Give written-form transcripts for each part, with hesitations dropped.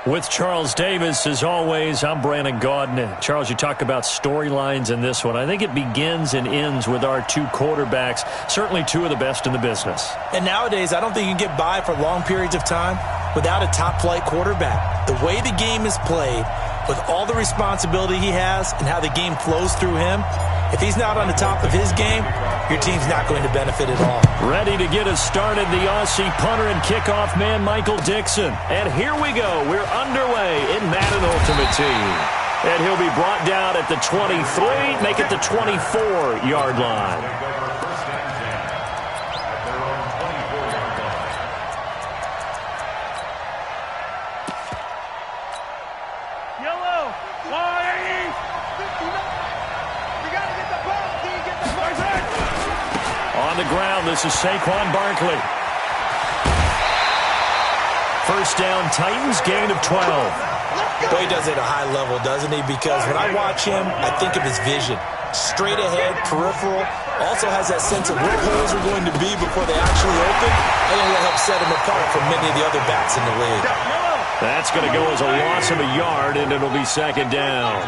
With Charles Davis, as always, I'm Brandon Gaudin. Charles, you talk about storylines in this one. I think it begins and ends with our two quarterbacks, certainly two of the best in the business. And nowadays, I don't think you can get by for long periods of time without a top-flight quarterback. The way the game is played, with all the responsibility he has and how the game flows through him, if he's not on the top of his game, your team's not going to benefit at all. Ready to get us started, the Aussie punter and kickoff man, Michael Dixon. And here we go. We're underway in Madden Ultimate Team. And he'll be brought down at the 23, make it the 24-yard line. On the ground, this is Saquon Barkley. First down, Titans, gain of 12. Boy, he does it at a high level, doesn't he? Because when I watch him, I think of his vision. Straight ahead, peripheral. Also has that sense of where holes are going to be before they actually open. I think that helps set him apart from many of the other backs in the league. That's going to go as a loss of a yard, and it'll be second down.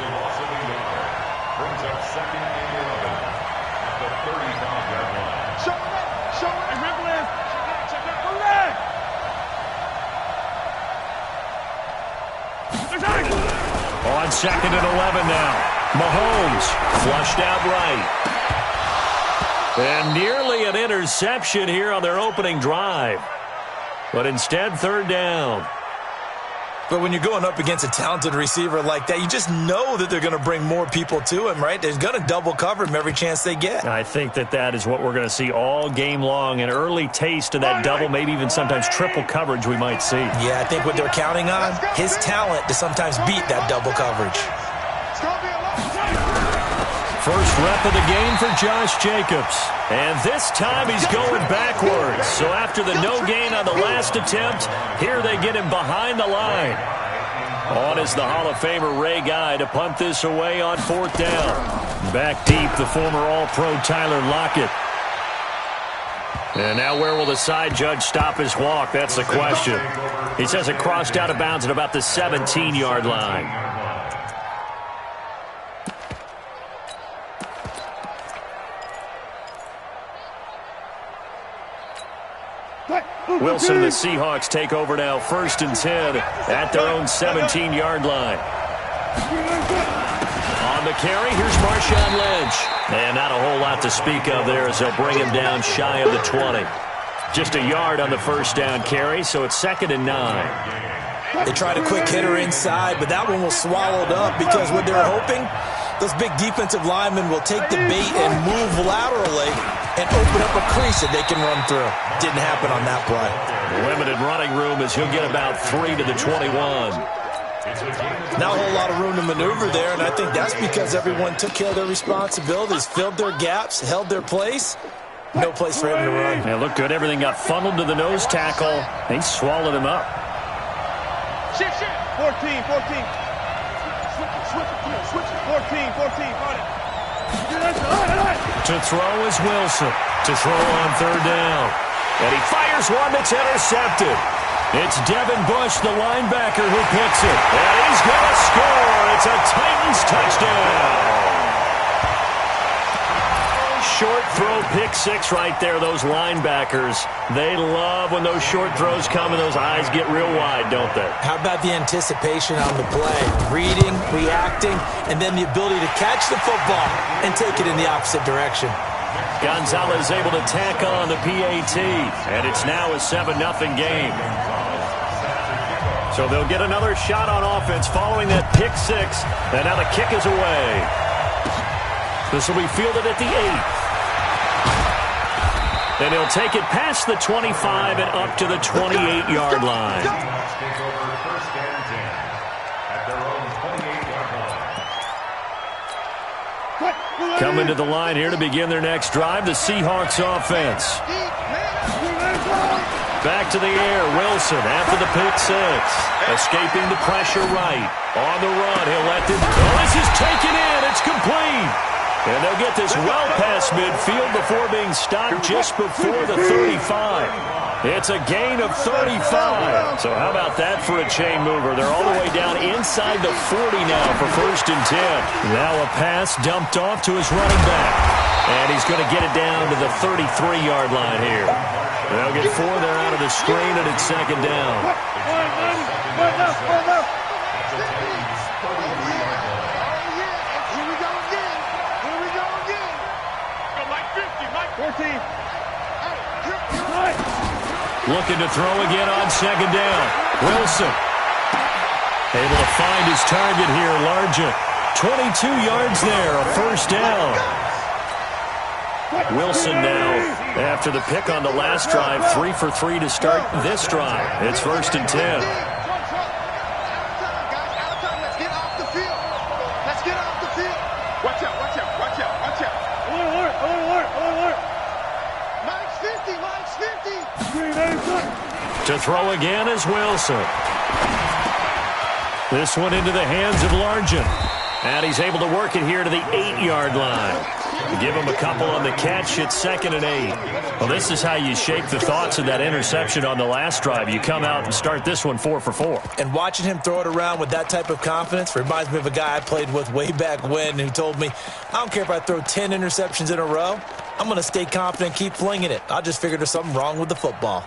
On second and 11 now. Mahomes flushed out right. And nearly an interception here on their opening drive. But instead, third down. But when you're going up against a talented receiver like that, you just know that they're going to bring more people to him, right? They're going to double cover him every chance they get. I think that is what we're going to see all game long. An early taste of that double, maybe even sometimes triple coverage we might see. Yeah, I think what they're counting on, his talent to sometimes beat that double coverage. First rep of the game for Josh Jacobs. And this time he's going backwards. So after the no gain on the last attempt, here they get him behind the line. On is the Hall of Famer Ray Guy to punt this away on fourth down. Back deep, the former All-Pro Tyler Lockett. And now where will the side judge stop his walk? That's the question. He says it crossed out of bounds at about the 17-yard line. Wilson and the Seahawks take over now, first and 10 at their own 17-yard line. On the carry, here's Marshawn Lynch. And not a whole lot to speak of there as they'll bring him down shy of the 20. Just a yard on the first down carry, so it's second and 9. They tried a quick hitter inside, but that one was swallowed up because what they're hoping, those big defensive linemen will take the bait and move laterally and open up a crease that they can run through. Didn't happen on that play. Limited running room as he'll get about 3 to the 21. Not a whole lot of room to maneuver there, and I think that's because everyone took care of their responsibilities, filled their gaps, held their place. No place for him to run. Yeah, looked good. Everything got funneled to the nose tackle. They swallowed him up. 14. Switch it. 14. To throw is Wilson. To throw on third down. And he fires one that's intercepted. It's Devin Bush, the linebacker, who picks it. And he's going to score. It's a Titans touchdown. Short throw, pick six right there. Those linebackers, they love when those short throws come and those eyes get real wide, don't they? How about the anticipation on the play? Reading, reacting, and then the ability to catch the football and take it in the opposite direction. Gonzalez able to tack on the PAT, and it's now a 7-0 game. So they'll get another shot on offense following that pick six, and now the kick is away. This will be fielded at the 8. And he'll take it past the 25 and up to the 28-yard line. Coming to the line here to begin their next drive, the Seahawks offense. Back to the air, Wilson after the pick six. Escaping the pressure right. On the run, he'll let them. Oh, this is taken in. It's complete. And they'll get this well past midfield before being stopped just before the 35. It's a gain of 35. So how about that for a chain mover? They're all the way down inside the 40 now for 1st and 10. Now a pass dumped off to his running back. And he's going to get it down to the 33-yard line here. They'll get 4 there out of the screen, and it's 2nd down. Looking to throw again on 2nd down. Wilson able to find his target here, Largent. 22 yards there, a 1st down. Wilson now, after the pick on the last drive, 3 for 3 to start this drive. It's 1st and 10. Let's get off the field. Let's get off the field. Watch out, watch out, watch out, watch out. Alert. Mike's 50, Mike's 50. To throw again is Wilson. This one into the hands of Largent. And he's able to work it here to the 8-yard line. Give him a couple on the catch. It's 2nd and 8. Well, this is how you shake the thoughts of that interception on the last drive. You come out and start this one 4 for 4. And watching him throw it around with that type of confidence reminds me of a guy I played with way back when who told me, I don't care if I throw 10 interceptions in a row. I'm going to stay confident and keep flinging it. I just figured there's something wrong with the football.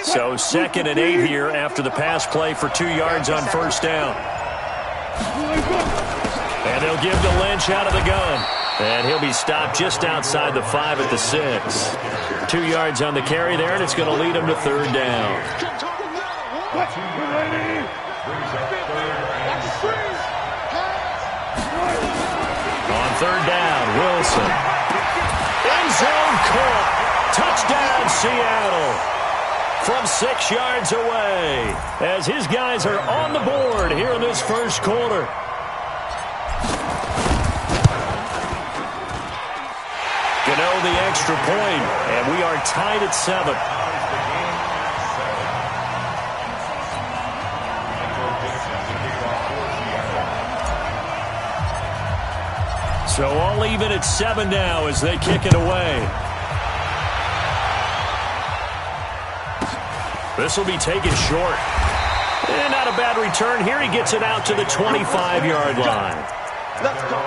So 2nd and 8 here after the pass play for 2 yards on 1st down. And they'll give to Lynch out of the gun. And he'll be stopped just outside the 5 at the 6. 2 yards on the carry there, and it's going to lead him to 3rd down. On 3rd down, Wilson. End zone caught. Touchdown, Seattle. From 6 yards away, as his guys are on the board here in this 1st quarter. Gano the extra point, and we are tied at 7. So all even at 7 now as they kick it away. This will be taken short. And not a bad return here. He gets it out to the 25-yard line. Let's go.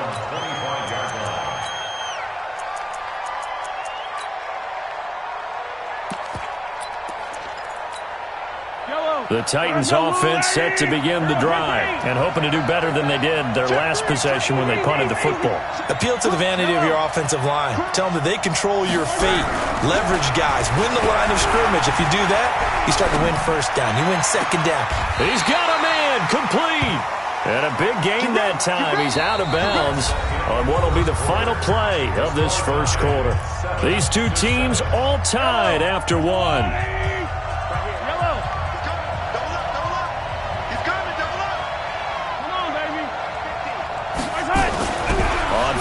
The Titans offense set to begin the drive and hoping to do better than they did their last possession when they punted the football. Appeal to the vanity of your offensive line. Tell them that they control your fate. Leverage guys. Win the line of scrimmage. If you do that, you start to win 1st down. You win 2nd down. He's got a man complete. And a big gain that time. He's out of bounds on what will be the final play of this 1st quarter. These two teams all tied after 1.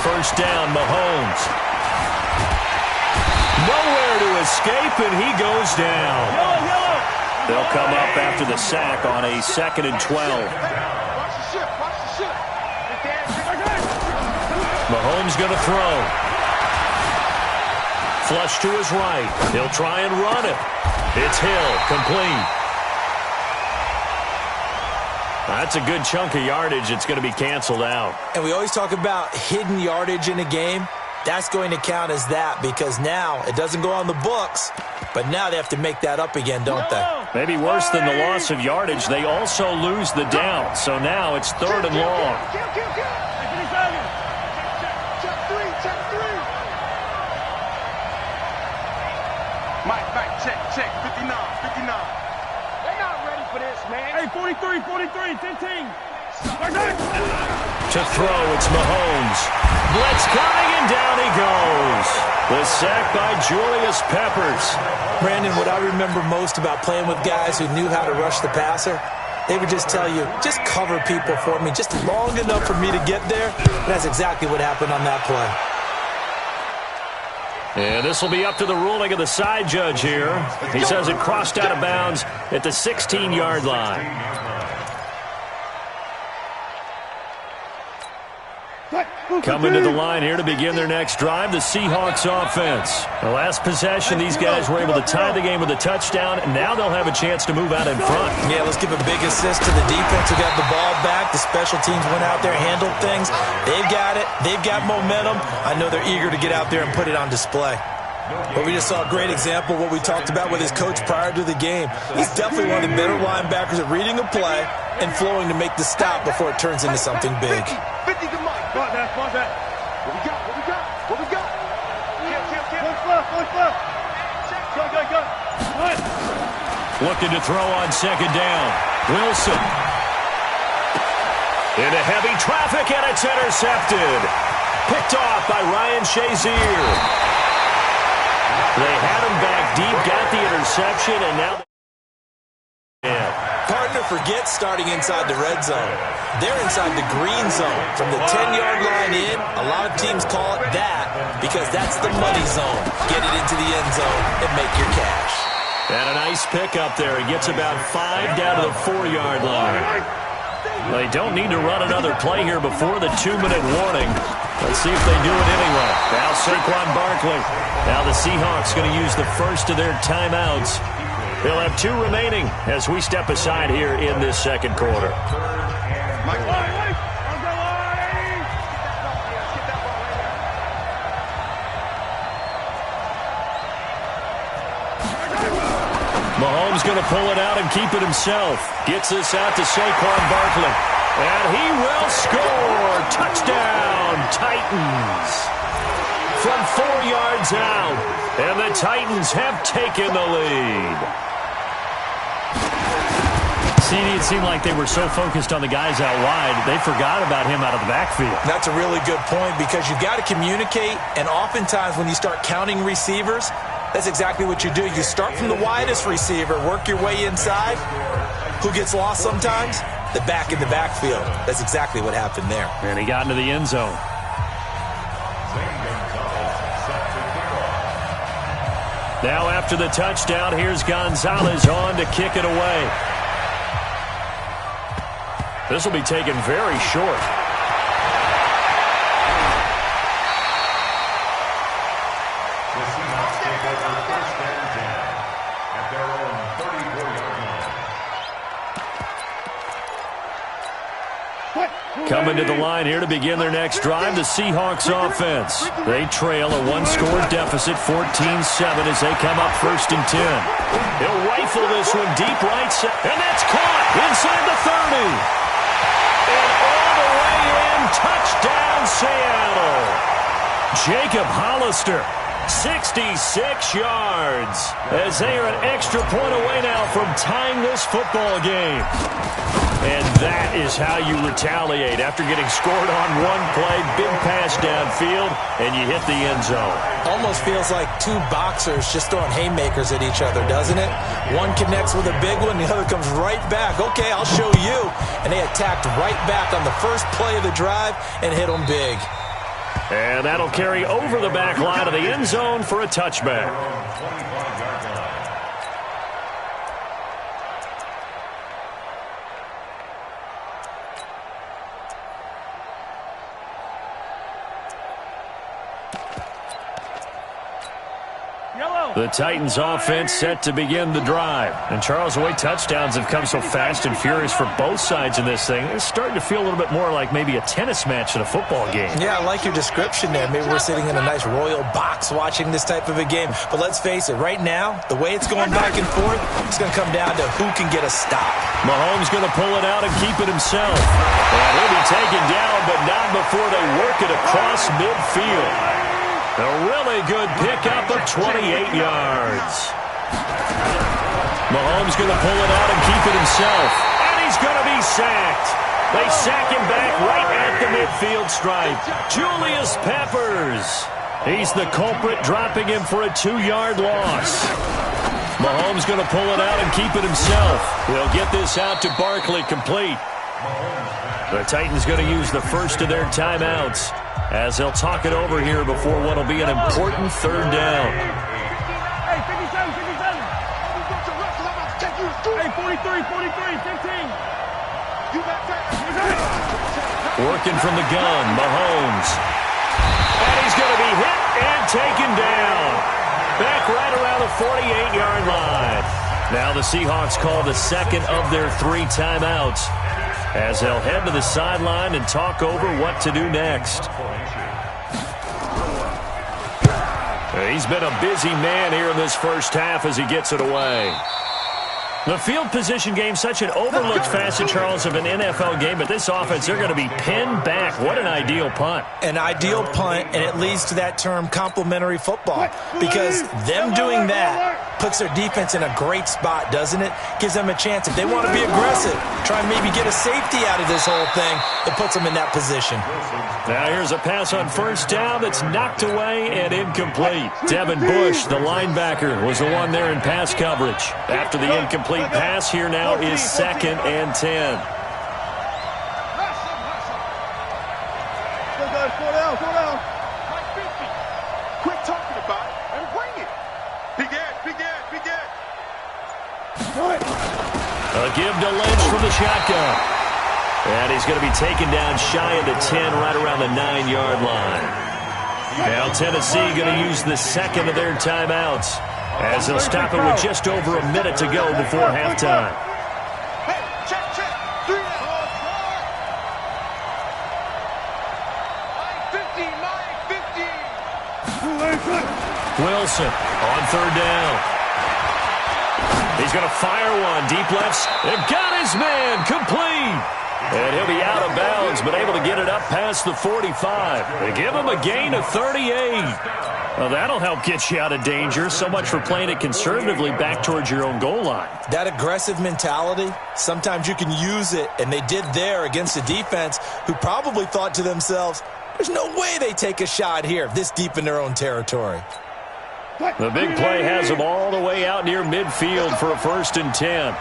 First down, Mahomes. Nowhere to escape, and he goes down. They'll come up after the sack on a 2nd and 12. Mahomes going to throw. Flush to his right. He'll try and run it. It's Hill, complete. That's a good chunk of yardage. It's going to be canceled out. And we always talk about hidden yardage in a game. That's going to count as that because now it doesn't go on the books, but now they have to make that up again, don't they? Maybe worse than the loss of yardage, they also lose the down. So now it's 3rd and long. Mike, check, 59. They're not ready for this, man. Hey, 43, 10. To throw, it's Mahomes. Blitz coming, and down he goes. The sack by Julius Peppers. Brandon, what I remember most about playing with guys who knew how to rush the passer, they would just tell you, just cover people for me, just long enough for me to get there. And that's exactly what happened on that play. And this will be up to the ruling of the side judge here. He says it crossed out of bounds at the 16-yard line. Coming to the line here to begin their next drive, the Seahawks offense. The last possession, these guys were able to tie the game with a touchdown, and now they'll have a chance to move out in front. Yeah, let's give a big assist to the defense who got the ball back. The special teams went out there, handled things. They've got it. They've got momentum. I know they're eager to get out there and put it on display. But we just saw a great example of what we talked about with his coach prior to the game. He's definitely one of the better linebackers at reading a play and flowing to make the stop before it turns into something big. 50 to Mike. What we got? What we got? What we got? Looking to throw on second down. Wilson. Into heavy traffic, and it's intercepted. Picked off by Ryan Shazier. They had him back deep, got the interception, and now... Partner forgets starting inside the red zone. They're inside the green zone. From the 10-yard line in, a lot of teams call it that because that's the money zone. Get it into the end zone and make your cash. And a nice pickup there. He gets about 5 down to the 4-yard line. They don't need to run another play here before the 2-minute warning. Let's see if they do it anyway. Now Saquon Barkley. Now the Seahawks going to use the first of their timeouts. They'll have 2 remaining as we step aside here in this second quarter. Mahomes going to pull it out and keep it himself. Gets this out to Saquon Barkley. And he will score. Touchdown, Titans. From 4 yards out. And the Titans have taken the lead. It seemed like they were so focused on the guys out wide, they forgot about him out of the backfield. That's a really good point because you've got to communicate, and oftentimes when you start counting receivers, that's exactly what you do. You start from the widest receiver, work your way inside. Who gets lost sometimes? The back in the backfield. That's exactly what happened there. And he got into the end zone. Now after the touchdown, here's Gonzalez on to kick it away. This will be taken very short. Coming to the line here to begin their next drive, the Seahawks offense. They trail a 1-score deficit, 14-7 as they come up 1st and 10. He'll rifle this one deep right side, and that's caught inside the 30. And all the way in, touchdown Seattle. Jacob Hollister, 66 yards, as they are an extra point away now from tying this football game. And that is how you retaliate after getting scored on one play, big pass downfield, and you hit the end zone. Almost feels like 2 boxers just throwing haymakers at each other, doesn't it? One connects with a big one, the other comes right back. Okay, I'll show you. And they attacked right back on the first play of the drive and hit them big. And that'll carry over the back line of the end zone for a touchback. The Titans offense set to begin the drive. And Charles, the way touchdowns have come so fast and furious for both sides in this thing, it's starting to feel a little bit more like maybe a tennis match in a football game. Yeah, I like your description there. Maybe we're sitting in a nice royal box watching this type of a game. But let's face it, right now, the way it's going back and forth, it's going to come down to who can get a stop. Mahomes going to pull it out and keep it himself. And he'll be taken down, but not before they work it across midfield. A really good pickup of 28 yards. Mahomes going to pull it out and keep it himself. And he's going to be sacked. They sack him back right at the midfield stripe. Julius Peppers. He's the culprit, dropping him for a 2-yard loss. Mahomes going to pull it out and keep it himself. He'll get this out to Barkley, complete. The Titans going to use the first of their timeouts as they'll talk it over here before what will be an important 3rd down. Hey, 57, 57. Hey, 43, 43, 15. You got that. Working from the gun, Mahomes. And he's going to be hit and taken down. Back right around the 48-yard line. Now the Seahawks call the second of their 3 timeouts as they'll head to the sideline and talk over what to do next. He's been a busy man here in this first half as he gets it away. The field position game, such an overlooked facet, Charles, of an NFL game, but this offense, they're going to be pinned back. What an ideal punt. An ideal punt, and it leads to that term complementary football, because them doing that puts their defense in a great spot, doesn't it? Gives them a chance. If they want to be aggressive, try and maybe get a safety out of this whole thing, it puts them in that position. Now here's a pass on first down that's knocked away and incomplete. Devin Bush, the linebacker, was the one there in pass coverage. After the incomplete pass, here now is 2nd and 10. Slow down. Quit talking about it and bring it. Big Ed. A give to Lynch from the shotgun. And he's going to be taken down shy of the 10, right around the 9-yard line. Now Tennessee going to use the second of their timeouts as they'll stop it with just over a minute to go before halftime. Hey, check. 3 down. Line 50. Wilson on 3rd down. He's going to fire one. Deep left. They've got his man. Complete. And he'll be out of bounds, but able to get it up past the 45. They give him a gain of 38. Well, that'll help get you out of danger. So much for playing it conservatively back towards your own goal line. That aggressive mentality, sometimes you can use it, and they did there against a defense who probably thought to themselves, there's no way they take a shot here this deep in their own territory. The big play has them all the way out near midfield for a 1st and 10.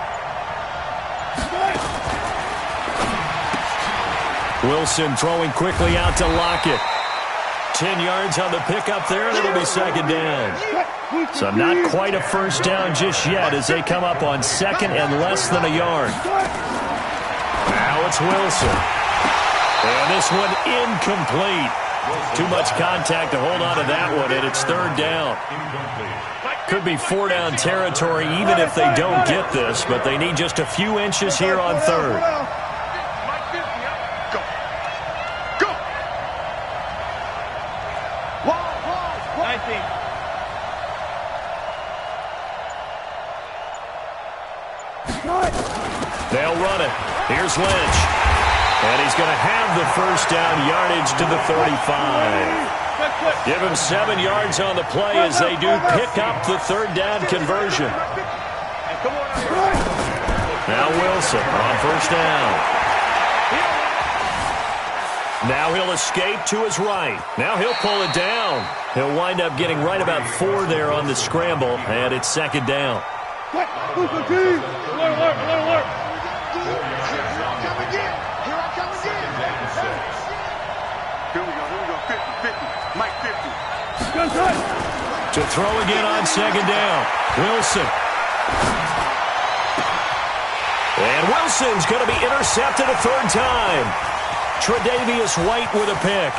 Wilson throwing quickly out to Lockett. 10 yards on the pickup there, and it'll be 2nd down. So not quite a first down just yet as they come up on 2nd and less than a yard. Now it's Wilson. And this one incomplete. Too much contact to hold on to that one, and it's 3rd down. Could be 4-down territory even if they don't get this, but they need just a few inches here on 3rd. They'll run it. Here's Lynch. And he's going to have the first down, yardage to the 35. Give him 7 yards on the play as they do pick up the 3rd down conversion. Now Wilson on first down. Now he'll escape to his right. Now he'll pull it down. He'll wind up getting right about 4 there on the scramble, and it's 2nd down. To throw again on 2nd down. Wilson. And Wilson's going to be intercepted a 3rd time. Tre'Davious White with a pick.